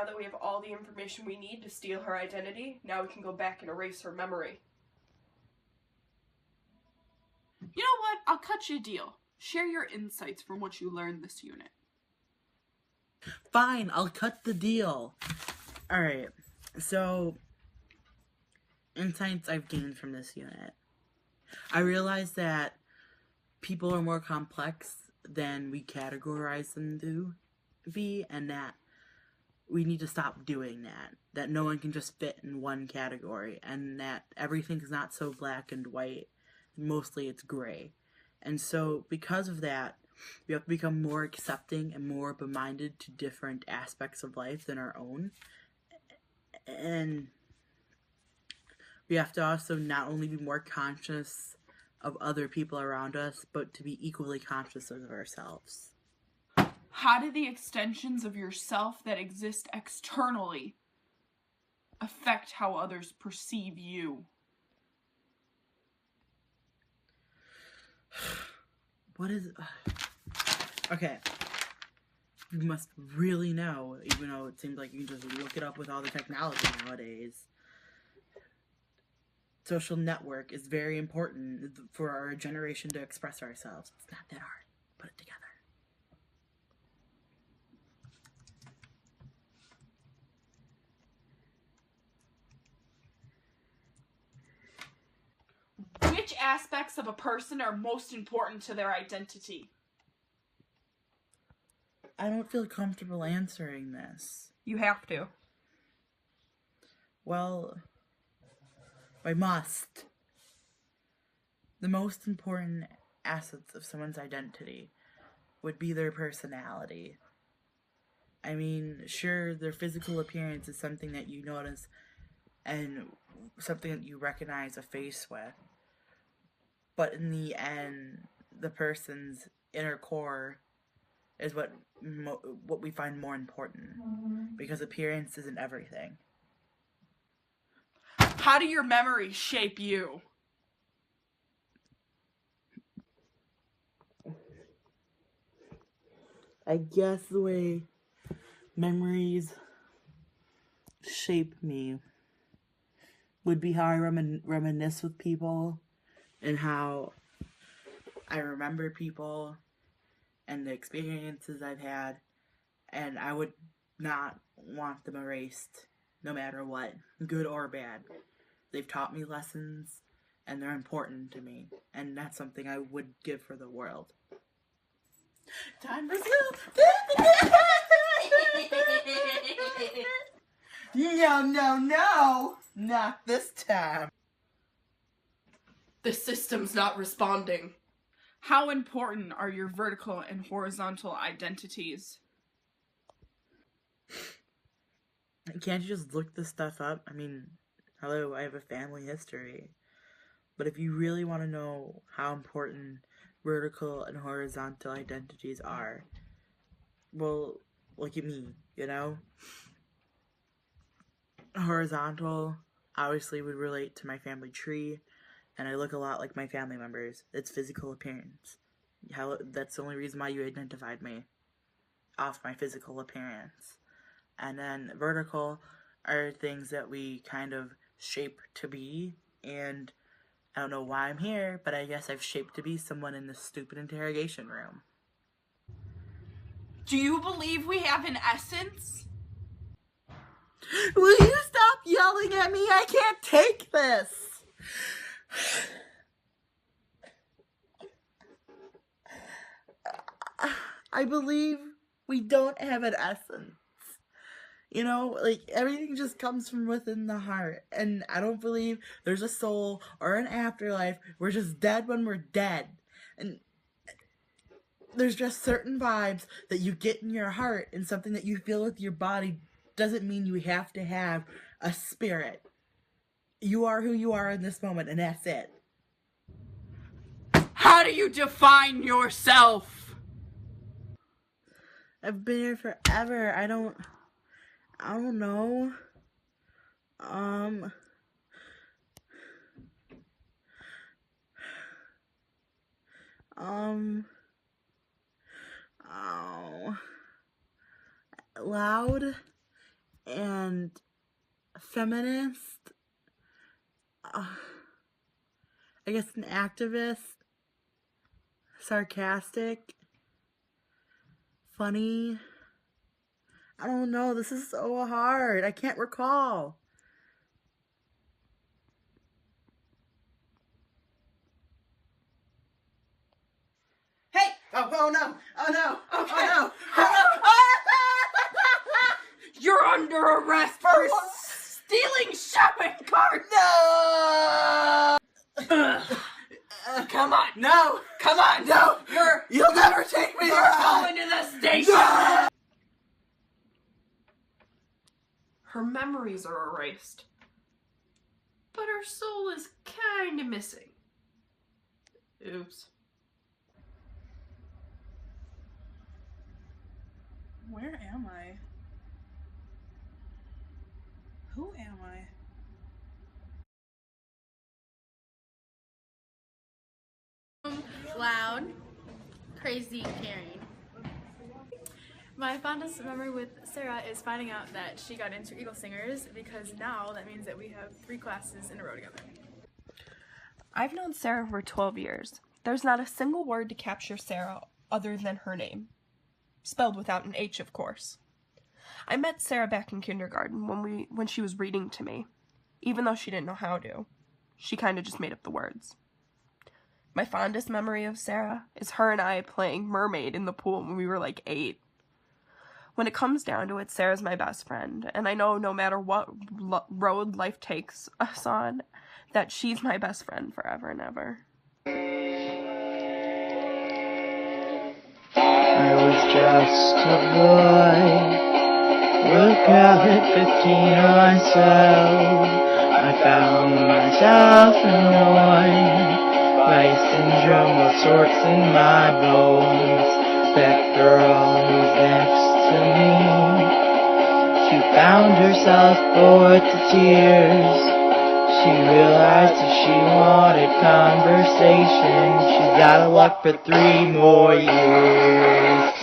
now that we have all the information we need to steal her identity, now we can go back and erase her memory. You know what? I'll cut you a deal. Share your insights from what you learned this unit. Fine, I'll cut the deal. Alright, so insights I've gained from this unit. I realized that people are more complex than we categorize them to be, and that we need to stop doing that. That no one can just fit in one category, and that everything's not so black and white. Mostly it's gray. And so because of that, we have to become more accepting and more open-minded to different aspects of life than our own. And we have to also not only be more conscious of other people around us, but to be equally conscious of ourselves. How do the extensions of yourself that exist externally affect how others perceive you? What is... Okay. You must really know, even though it seems like you can just look it up with all the technology nowadays. Social network is very important for our generation to express ourselves. It's not that hard. Put it together. Which aspects of a person are most important to their identity? I don't feel comfortable answering this. You have to. Well, I must. The most important assets of someone's identity would be their personality. I mean, sure, their physical appearance is something that you notice and something that you recognize a face with. But in the end, the person's inner core is what we find more important. Because appearance isn't everything. How do your memories shape you? I guess the way memories shape me would be how I reminisce with people and how I remember people and the experiences I've had, and I would not want them erased no matter what, good or bad. They've taught me lessons and they're important to me, and that's something I would give for the world. Time for school! No, not this time. The system's not responding. How important are your vertical and horizontal identities? Can't you just look this stuff up? I mean, hello, I have a family history. But if you really want to know how important vertical and horizontal identities are, well, look at me, you know? Horizontal obviously would relate to my family tree, and I look a lot like my family members. It's physical appearance. That's the only reason why you identified me, off my physical appearance. And then vertical are things that we kind of shape to be, and I don't know why I'm here, but I guess I've shaped to be someone in this stupid interrogation room. Do you believe we have an essence? Will you stop yelling at me? I can't take this! I believe we don't have an essence. You know, like, everything just comes from within the heart. And I don't believe there's a soul or an afterlife. We're just dead when we're dead. And there's just certain vibes that you get in your heart, and something that you feel with your body doesn't mean you have to have a spirit. You are who you are in this moment, and that's it. How do you define yourself? I've been here forever. I don't know. Loud and feminist. I guess an activist. Sarcastic. Funny. I don't know. This is so hard. I can't recall. Hey! Oh no! Oh no! Okay. Oh no! You're under arrest for stealing shopping carts! No! Come on! No! Come on! No! You'll never take me alive! Going to the station! No! Her memories are erased, but her soul is kinda missing. Oops. Where am I? Who am I? Loud, crazy, caring. My fondest memory with Sarah is finding out that she got into Eagle Singers, because now that means that we have 3 classes in a row together. I've known Sarah for 12 years. There's not a single word to capture Sarah other than her name. Spelled without an H, of course. I met Sarah back in kindergarten when she was reading to me. Even though she didn't know how to. She kind of just made up the words. My fondest memory of Sarah is her and I playing mermaid in the pool when we were like 8. When it comes down to it, Sarah's my best friend, and I know no matter what road life takes us on, that she's my best friend forever and ever. I was just a boy, look out at 15 or so. I found myself annoyed by syndrome of sorts in my bones. That girl who's next to me, she found herself bored to tears. She realized that she wanted conversation. She's got a luck for 3 more years.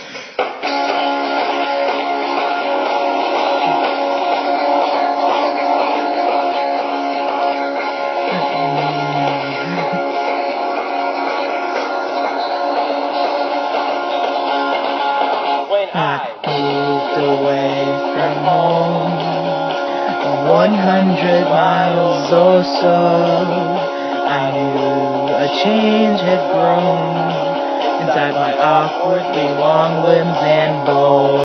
I moved away from home 100 miles or so. I knew a change had grown inside my awkwardly long limbs